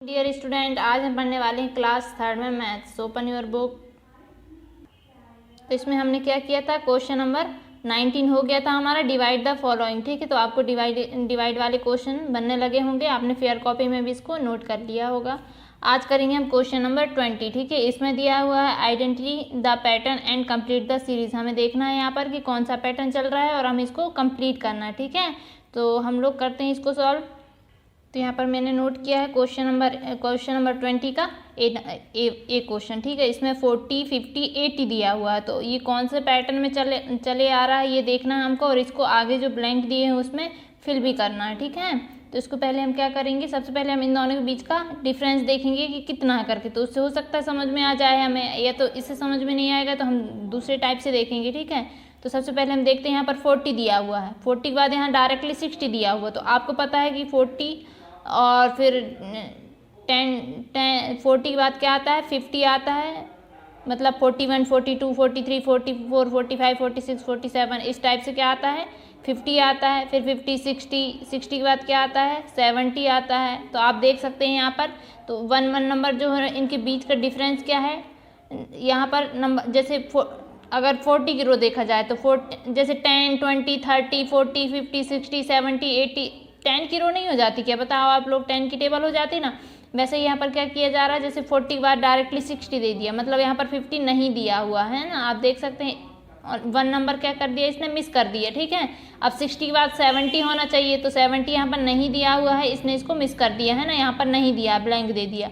Dear student, आज हम पढ़ने वाले हैं क्लास थर्ड में मैथ्स। Open your book. तो इसमें हमने क्या किया था, क्वेश्चन नंबर 19 हो गया था हमारा, डिवाइड द फॉलोइंग। ठीक है, तो आपको डिवाइड वाले क्वेश्चन बनने लगे होंगे, आपने फेयर कॉपी में भी इसको नोट कर लिया होगा। आज करेंगे हम क्वेश्चन नंबर 20। ठीक है, इसमें दिया हुआ है identity the pattern and complete the series. हमें देखना है यहाँ पर कि कौन सा पैटर्न चल रहा है और हम इसको कंप्लीट करना है। ठीक है, तो हम लोग करते हैं इसको सॉल्व। तो यहाँ पर मैंने नोट किया है क्वेश्चन नंबर 20 का ए क्वेश्चन। ठीक है, इसमें 40, 50, 80 दिया हुआ है। तो ये कौन से पैटर्न में चले आ रहा है ये देखना है हमको, और इसको आगे जो ब्लैंक दिए हैं उसमें फिल भी करना है। ठीक है, तो इसको पहले हम क्या करेंगे, सबसे पहले हम इन दोनों के बीच का डिफरेंस देखेंगे कि कितना है करके। तो उससे हो सकता है समझ में आ जाए हमें, या तो इससे समझ में नहीं आएगा तो हम दूसरे टाइप से देखेंगे। ठीक है, तो सबसे पहले हम देखते हैं यहाँ पर 40 दिया हुआ है, 40 के बाद यहाँ डायरेक्टली 60 दिया हुआ। तो आपको पता है कि 40 और फिर 40 के बाद क्या आता है, 50 आता है, मतलब 41, 42, 43, 44, 45, 46, 47 इस टाइप से क्या आता है, 50 आता है। फिर 50, 60 के बाद क्या आता है, 70 आता है। तो आप देख सकते हैं यहाँ पर, तो 1 नंबर जो है इनके बीच का डिफरेंस क्या है यहाँ पर नंबर। जैसे अगर 40 की रो देखा जाए तो 40 जैसे 10, 20, 30, 40, 50, 60, 70, 80 10 की रो नहीं हो जाती क्या, बताओ आप लोग, 10 की टेबल हो जाती ना। वैसे यहाँ पर क्या किया जा रहा है, जैसे 40 के बाद डायरेक्टली 60 दे दिया, मतलब यहाँ पर 50 नहीं दिया हुआ है ना, आप देख सकते हैं। और 1 नंबर क्या कर दिया इसने, मिस कर दिया। ठीक है, अब 60 के बाद 70 होना चाहिए, तो 70 यहाँ पर नहीं दिया हुआ है, इसने इसको मिस कर दिया है ना, यहाँ पर नहीं दिया, ब्लैंक दे दिया।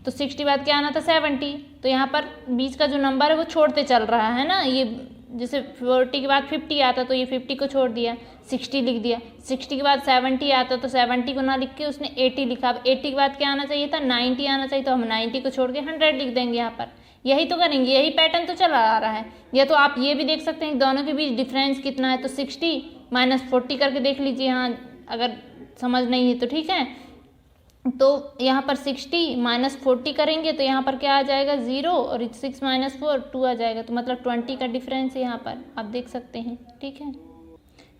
तो 60 के बाद क्या आना था, 70। तो यहाँ पर बीच का जो नंबर है वो छोड़ते चल रहा है ना, ये जैसे 40 के बाद 50 आता तो ये 50 को छोड़ दिया, 60 लिख दिया। 60 के बाद 70 आता तो 70 को ना लिख के उसने 80 लिखा। अब 80 के बाद क्या आना चाहिए था, 90 आना चाहिए, तो हम 90 को छोड़ के 100 लिख देंगे यहाँ पर। यही तो करेंगे, यही पैटर्न तो चला आ रहा है। या तो आप ये भी देख सकते हैं दोनों के बीच डिफरेंस कितना है, तो 60 - 40 करके देख लीजिए, हाँ अगर समझ नहीं है तो। ठीक है, तो यहाँ पर 60 - 40 करेंगे तो यहाँ पर क्या आ जाएगा, 0, और 6 - 4 2 आ जाएगा, तो मतलब 20 का डिफरेंस है यहाँ पर, आप देख सकते हैं। ठीक है,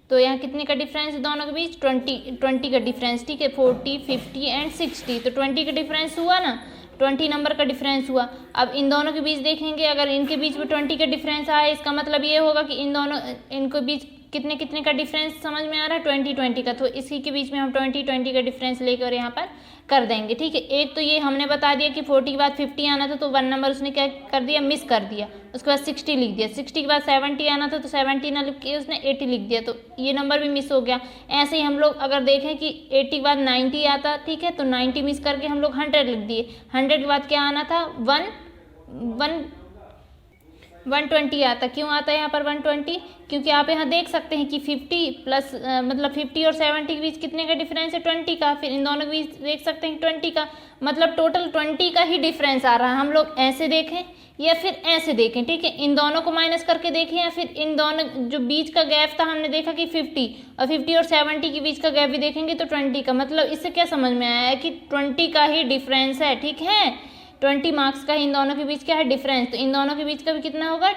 तो यहाँ कितने का डिफरेंस है दोनों के बीच, 20 का डिफरेंस। ठीक है, 40, 50 एंड 60, तो 20 का डिफरेंस हुआ ना, 20 नंबर का डिफरेंस हुआ। अब इन दोनों के बीच देखेंगे, अगर इनके बीच में 20 का डिफरेंस आए, इसका मतलब ये होगा कि इनके बीच कितने का डिफरेंस समझ में आ रहा है, 20 का। तो इसी के बीच में हम 20 का डिफरेंस लेकर और यहाँ पर कर देंगे। ठीक है, एक तो ये हमने बता दिया कि 40 के बाद 50 आना था, तो 1 नंबर उसने क्या कर दिया, मिस कर दिया। उसके बाद 60 लिख दिया। 60 के बाद 70 आना था, तो 70 ना लिख के उसने 80 लिख दिया, तो ये नंबर भी मिस हो गया। ऐसे ही हम लोग अगर देखें कि 80 के बाद 90 आता, ठीक है, तो 90 मिस करके हम लोग 100 लिख दिए। 100 के बाद क्या आना था, 120 आता। क्यों आता है यहाँ पर 120, क्योंकि आप यहाँ देख सकते हैं कि 50 प्लस मतलब 50 और 70 के बीच कितने का डिफरेंस है, 20 का। फिर इन दोनों के बीच देख सकते हैं 20 का, मतलब टोटल 20 का ही डिफरेंस आ रहा है। हम लोग ऐसे देखें या फिर ऐसे देखें, ठीक है, इन दोनों को माइनस करके देखें, या फिर इन दोनों जो बीच का गैप था हमने देखा कि 50 और 70 के बीच का गैप भी देखेंगे तो 20 का। मतलब इससे क्या समझ में आया है कि 20 का ही डिफरेंस है। ठीक है, 20 मार्क्स का इन दोनों के बीच क्या है, डिफरेंस। तो इन दोनों के बीच का भी कितना होगा,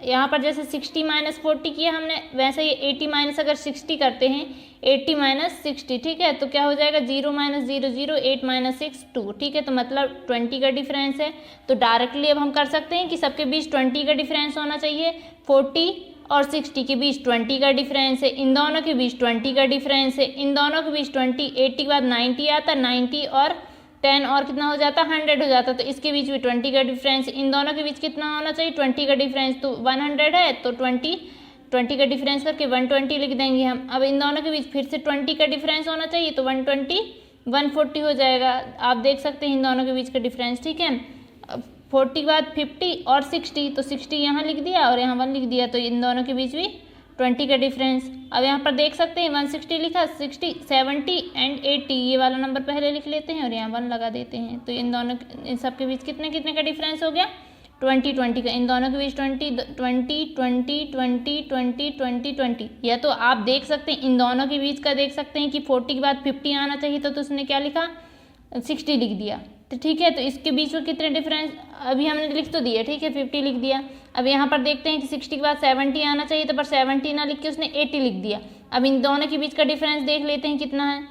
यहाँ पर जैसे 60 - 40 किया हमने, वैसे ये 80 - अगर 60 करते हैं, 80 - 60, ठीक है, तो क्या हो जाएगा, 0 - 0 0, 8 - 6 2। ठीक है, तो मतलब 20 का डिफरेंस है। तो डायरेक्टली अब हम कर सकते हैं कि सबके बीच 20 का डिफरेंस होना चाहिए। 40 और 60 के बीच 20 का डिफरेंस है, इन दोनों के बीच 20 का डिफरेंस है, इन दोनों के बीच 20, 80 के बाद 90 आता, 90 और 10 और कितना हो जाता, 100 हो जाता। तो इसके बीच भी 20 का डिफरेंस, इन दोनों के बीच कितना होना चाहिए, 20 का डिफरेंस। तो 100 है तो 20 का डिफरेंस करके 120 लिख देंगे हम। अब इन दोनों के बीच फिर से 20 का डिफरेंस होना चाहिए, तो 120 140 हो जाएगा। आप देख सकते हैं इन दोनों के बीच का डिफरेंस। ठीक है, 40 के बाद 50 और 60, तो 60 यहाँ लिख दिया और यहाँ 1 लिख दिया, तो इन दोनों के बीच भी 20 का डिफरेंस। अब यहाँ पर देख सकते हैं 160 लिखा, 60, 70 एंड 80, ये वाला नंबर पहले लिख लेते हैं और यहाँ 1 लगा देते हैं। तो इन सब के बीच कितने का डिफरेंस हो गया, 20 का। इन दोनों के बीच 20 20 20 20 20 20 20। या तो आप देख सकते हैं इन दोनों के बीच का देख सकते हैं कि 40 के बाद 50 आना चाहिए, तो उसने क्या लिखा, 60 लिख दिया। तो ठीक है, तो इसके बीच में कितने डिफरेंस अभी हमने लिख तो दिया, ठीक है, 50 लिख दिया। अब यहाँ पर देखते हैं कि 60 के बाद 70 आना चाहिए, तो पर 70 ना लिख के उसने 80 लिख दिया। अब इन दोनों के बीच का डिफरेंस देख लेते हैं कितना है,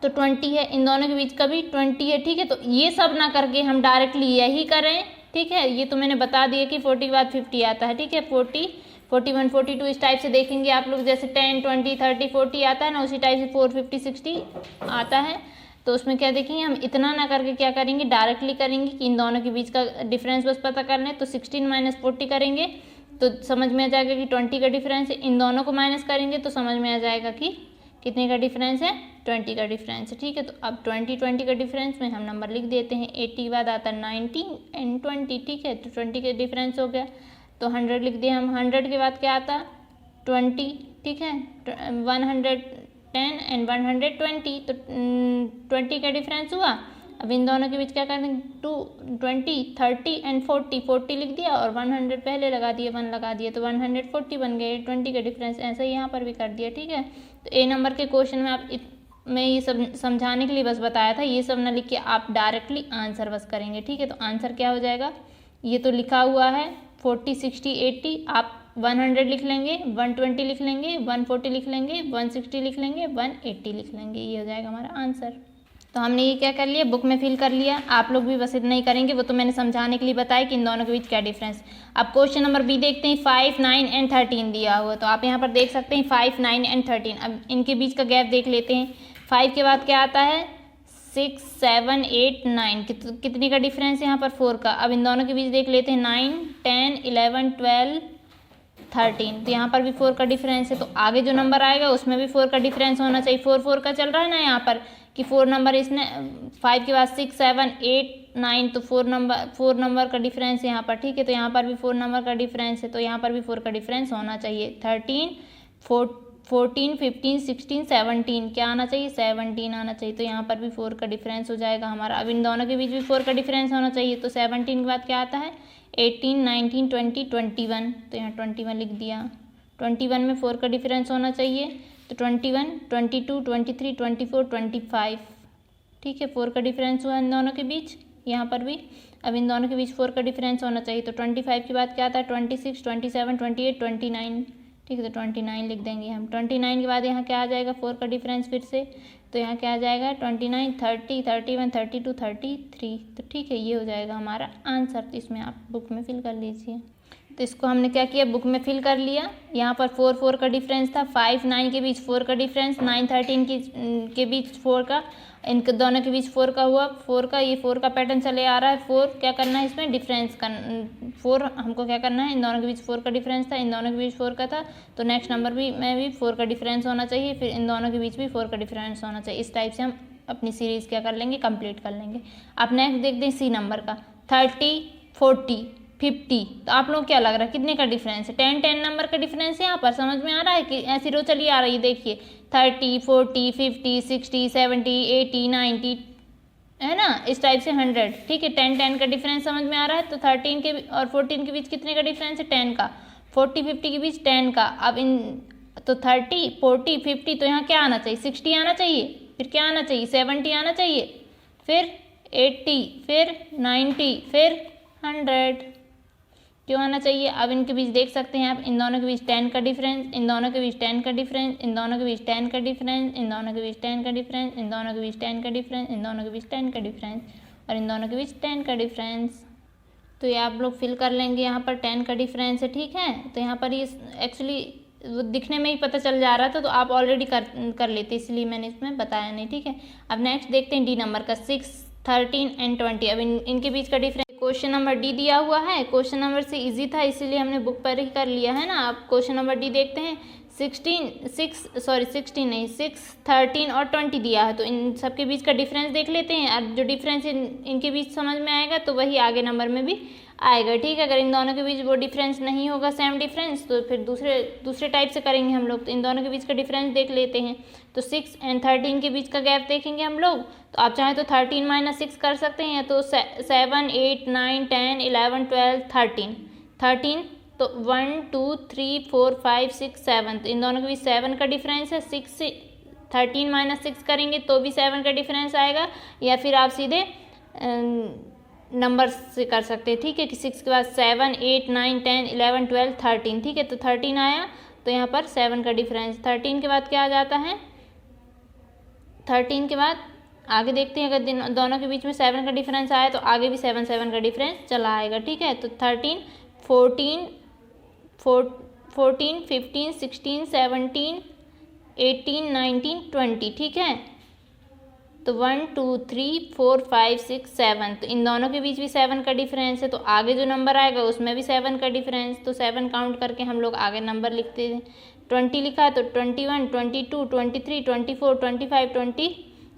तो 20 है, इन दोनों के बीच का भी 20 है। ठीक है, तो ये सब ना करके हम डायरेक्टली यही करें। ठीक है, ये तो मैंने बता दिया कि 40 के बाद 50 आता है। ठीक है, 40, 41, 42 इस टाइप से देखेंगे आप लोग, जैसे 10, 20, 30, 40 आता है ना, उसी टाइप से 4, 50, 60 आता है। तो उसमें क्या देखेंगे, हम इतना ना करके क्या करेंगे, डायरेक्टली करेंगे कि इन दोनों के बीच का डिफरेंस बस पता कर लें। तो 16 माइनस 40 करेंगे तो समझ में आ जाएगा कि 20 का डिफरेंस है। इन दोनों को माइनस करेंगे तो समझ में आ जाएगा कि कितने का डिफरेंस है, 20 का डिफरेंस है। ठीक है, तो अब 20 का डिफरेंस में हम नंबर लिख देते हैं। 80 के बाद आता है 90 एंड 20। ठीक है, तो 20 का डिफरेंस हो गया, तो 100 लिख दिया हम। 100 के बाद क्या आता, 20। ठीक है, 110 एंड 120, तो 20 का डिफरेंस हुआ। अब इन दोनों के बीच क्या करेंगे, 20, 30 एंड 40 लिख दिया और 100 पहले लगा दिया, 1 लगा दिया, तो 140 बन गए। 20 का डिफरेंस ऐसा ही यहाँ पर भी कर दिया। ठीक है, तो ए नंबर के क्वेश्चन में आप मैं ये सब समझाने के लिए बस बताया था, ये सब ना लिख के आप डायरेक्टली आंसर बस करेंगे। ठीक है, तो आंसर क्या हो जाएगा, ये तो लिखा हुआ है 40, 60, 80, आप 100 लिख लेंगे, 120 लिख लेंगे, 140 लिख लेंगे, 160 लिख लेंगे, 180 लिख लेंगे, ये हो जाएगा हमारा आंसर। तो हमने ये क्या कर लिया, बुक में फिल कर लिया। आप लोग भी बस इतना ही करेंगे, वो तो मैंने समझाने के लिए बताया कि इन दोनों के बीच क्या डिफरेंस। अब क्वेश्चन नंबर बी देखते हैं। 5, 9 एंड 13 दिया हुआ, तो आप यहाँ पर देख सकते हैं 5, 9 एंड 13। अब इनके बीच का गैप देख लेते हैं। 5 के बाद क्या आता है, 6, 7, 8, 9, कितने का डिफरेंस है यहाँ पर, 4 का। अब इन दोनों के बीच देख लेते हैं 9, 10, 11, 12, 13, तो यहाँ पर भी 4 का डिफरेंस है। तो आगे जो नंबर आएगा उसमें भी 4 का डिफरेंस होना चाहिए। 4, 4 का चल रहा है ना यहाँ पर कि 4 नंबर, इसने 5 के बाद 6, 7, 8, 9, तो 4 नंबर का डिफरेंस है यहाँ पर। ठीक है, तो यहाँ पर भी 4 नंबर का डिफरेंस है, तो यहाँ पर भी 4 का डिफरेंस होना चाहिए। 13, 14, 15, 16, 17 क्या आना चाहिए, 17 आना चाहिए, तो यहाँ पर भी 4 का डिफरेंस हो जाएगा हमारा। अब इन दोनों के बीच भी 4 का डिफरेंस होना चाहिए, तो 17 के बाद क्या आता है, 18, 19, 20, 21, तो यहाँ 21 लिख दिया। 21 में 4 का डिफरेंस होना चाहिए, तो 21, 22, 23, 24, 25। ठीक है, 4 का डिफरेंस हुआ इन दोनों के बीच, यहाँ पर भी। अब इन दोनों के बीच 4 का डिफरेंस होना चाहिए, तो 25 के बाद क्या आता है, 26, 27, 28, 29। ठीक है, तो 29 लिख देंगे हम। 29 के बाद यहाँ क्या आ जाएगा, 4 का डिफरेंस फिर से, तो यहाँ क्या आ जाएगा, 29, 30, 31, 32, 33। तो ठीक है, ये हो जाएगा हमारा आंसर। तो इसमें आप बुक में फिल कर लीजिए। तो इसको हमने क्या किया, बुक में फिल कर लिया। यहाँ पर 4, 4 का डिफरेंस था, 5, 9 के बीच 4 का डिफरेंस, 9, 13 के बीच 4 का, इनके दोनों के बीच 4 का हुआ। 4 का, ये 4 का पैटर्न चले आ रहा है। 4 क्या करना है, इसमें डिफरेंस का 4 हमको क्या करना है, इन दोनों के बीच 4 का डिफरेंस था, इन दोनों के बीच 4 का था, तो नेक्स्ट नंबर भी में भी 4 का डिफरेंस होना चाहिए, फिर इन दोनों के बीच भी 4 का डिफरेंस होना चाहिए। इस टाइप से हम अपनी सीरीज़ क्या कर लेंगे, कंप्लीट कर लेंगे। अब नेक्स्ट देखते हैं सी नंबर का, 30, 40, 50। तो आप लोग क्या लग रहा है कितने का डिफरेंस है, 10, 10 नंबर का डिफरेंस यहाँ पर समझ में आ रहा है कि ऐसी रो चली आ रही है। देखिए 30, 40, 50, 60, 70, 80, 90, है ना, इस टाइप से 100। ठीक है, 10, 10 का डिफरेंस समझ में आ रहा है। तो 13 के और 14 के बीच कितने का डिफरेंस है, 10 का। 40, 50 के बीच 10 का। अब इन तो 30, 40, 50, तो यहाँ क्या आना चाहिए, 60 आना चाहिए, फिर क्या आना चाहिए, 70 आना चाहिए, फिर 80, फिर 90, फिर 100 क्यों आना चाहिए। अब इनके बीच देख सकते हैं आप, इन दोनों के बीच 10 का डिफरेंस, इन दोनों के बीच 10 का डिफरेंस, इन दोनों के बीच 10 का डिफरेंस, इन दोनों के बीच 10 का डिफरेंस, इन दोनों के बीच 10 का डिफरेंस, इन दोनों के बीच 10 का डिफरेंस, और इन दोनों के बीच 10 का डिफरेंस। तो ये आप लोग फिल कर लेंगे, यहाँ पर 10 का डिफरेंस है। ठीक है, तो यहाँ पर ये एक्चुअली वो दिखने में ही पता चल जा रहा था, तो आप ऑलरेडी कर लेते, इसलिए मैंने इसमें बताया नहीं। ठीक है, अब नेक्स्ट देखते हैं डी नंबर का, 6, 13 एंड 20। अब इनके बीच का डिफरेंस क्वेश्चन नंबर डी दिया हुआ है। क्वेश्चन नंबर से इजी था, इसीलिए हमने बुक पर ही कर लिया है ना। अब क्वेश्चन नंबर डी देखते हैं। 16 नहीं, 6, 13 और 20 दिया है, तो इन सब के बीच का डिफरेंस देख लेते हैं। अब जो डिफरेंस इनके बीच समझ में आएगा तो वही आगे नंबर में भी आएगा। ठीक है, अगर इन दोनों के बीच वो डिफरेंस नहीं होगा, सेम डिफरेंस, तो फिर दूसरे टाइप से करेंगे हम लोग। तो इन दोनों के बीच का डिफरेंस देख लेते हैं। तो 6 एंड 13 के बीच का गैप देखेंगे हम लोग। तो आप चाहें तो 13 माइनस 6 कर सकते हैं, या तो 7, 8, 9, 10, 11, 12, 13, तो 1, 2, 3, 4, 5, 6, 7, तो इन दोनों के बीच 7 का डिफरेंस है। 13 माइनस 6 करेंगे तो भी 7 का डिफरेंस आएगा, या फिर आप सीधे नंबर से कर सकते हैं। ठीक है, कि 6 के बाद 7, 8, 9, 10, 11, 12, 13। ठीक है, तो 13 आया, तो यहाँ पर 7 का डिफरेंस। 13 के बाद क्या आ जाता है, 13 के बाद आगे देखते हैं, अगर दोनों के बीच में 7 का डिफरेंस आया तो आगे भी 7 7 का डिफरेंस चला आएगा। ठीक है, तो 13 14 14 15 16 17 18 19 20। ठीक है, तो 1 2 3 4 5 6 7, तो इन दोनों के बीच भी 7 का डिफरेंस है, तो आगे जो नंबर आएगा उसमें भी 7 का डिफरेंस, तो 7 काउंट करके हम लोग आगे नंबर लिखते हैं। 20 लिखा है तो 21 22 23 24 25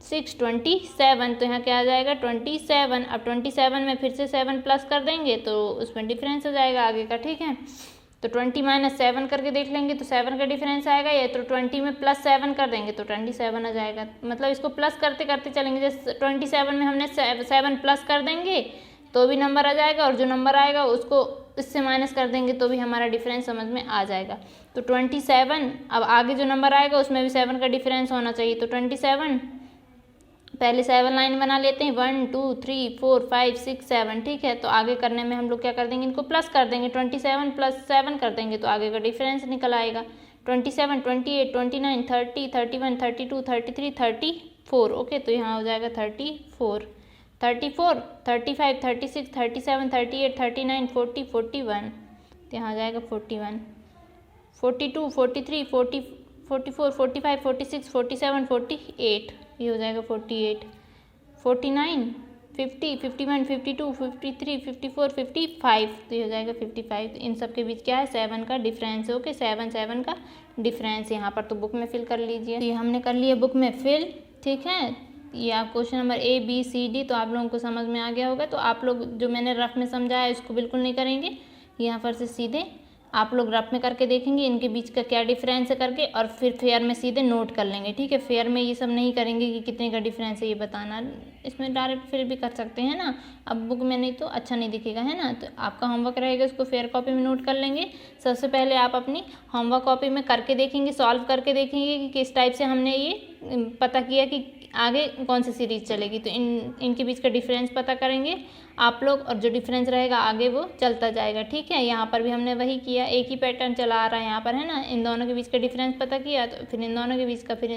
26 27, तो यहाँ क्या आ जाएगा 27। अब 27 में फिर से 7 प्लस कर देंगे तो उसमें डिफरेंस हो जाएगा आगे का। ठीक है, तो 20 माइनस 7 करके देख लेंगे तो 7 का डिफरेंस आएगा, या तो 20 में प्लस 7 कर देंगे तो 27 आ जाएगा। मतलब इसको प्लस करते करते चलेंगे, जैसे 27 में हमने 7 प्लस कर देंगे तो भी नंबर आ जाएगा, और जो नंबर आएगा उसको इससे माइनस कर देंगे तो भी हमारा डिफरेंस समझ में आ जाएगा। तो 27, अब आगे जो नंबर आएगा उसमें भी 7 का डिफरेंस होना चाहिए, तो 27 पहले 7 लाइन बना लेते हैं, 1 2 3 4 5 6 7। ठीक है, तो आगे करने में हम लोग क्या कर देंगे, इनको प्लस कर देंगे, 27 प्लस 7 कर देंगे तो आगे का डिफरेंस निकल आएगा। 27 28 29 30 31 32 33 34। ओके, तो यहाँ हो जाएगा 34 34 35 36 37 38 39 40 41, तो यहाँ हो जाएगा 41 42 43 40 44 45 46 47 48, ये हो जाएगा 48 49 50 51 52 53 54 55, तो ये हो जाएगा 55। तो इन सब के बीच क्या है, 7 का डिफरेंस है। ओके, 7 7 का डिफरेंस यहाँ पर तो बुक में फिल कर लीजिए। ये हमने कर लिया बुक में फिल। ठीक है, ये आप question number A B C D तो आप लोगों को समझ में आ गया होगा। तो आप लोग जो मैंने रफ में समझाया है इसको बिल्कुल नहीं करेंगे, यहाँ पर से सीधे आप लोग रफ में करके देखेंगे इनके बीच का क्या डिफरेंस है करके, और फिर फेयर में सीधे नोट कर लेंगे। ठीक है, फेयर में ये सब नहीं करेंगे कि कितने का डिफरेंस है ये बताना, इसमें डायरेक्ट फिर भी कर सकते हैं ना, अब बुक में नहीं तो अच्छा नहीं दिखेगा, है ना। तो आपका होमवर्क रहेगा, उसको फेयर कॉपी में नोट कर लेंगे। सबसे पहले आप अपनी होमवर्क कॉपी में करके देखेंगे, सॉल्व करके देखेंगे कि किस टाइप से हमने ये पता किया कि आगे कौन सी सीरीज चलेगी, तो इनके बीच का डिफरेंस पता करेंगे आप लोग, और जो डिफरेंस रहेगा आगे वो चलता जाएगा। ठीक है, यहाँ पर भी हमने वही किया, एक ही पैटर्न चला आ रहा है यहाँ पर, है ना। इन दोनों के बीच का डिफरेंस पता किया, तो फिर इन दोनों के बीच का, फिर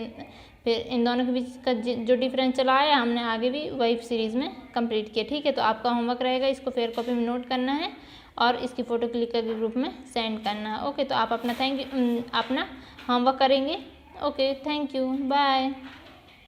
इन दोनों के बीच का जो डिफरेंस चला आया हमने आगे भी वही सीरीज़ में कंप्लीट किया। ठीक है, तो आपका होमवर्क रहेगा, इसको फेयर कॉपी में नोट करना है और इसकी फ़ोटो क्लिक करके ग्रुप में सेंड करना है। ओके, तो आप अपना अपना होमवर्क करेंगे। Okay, thank you, bye.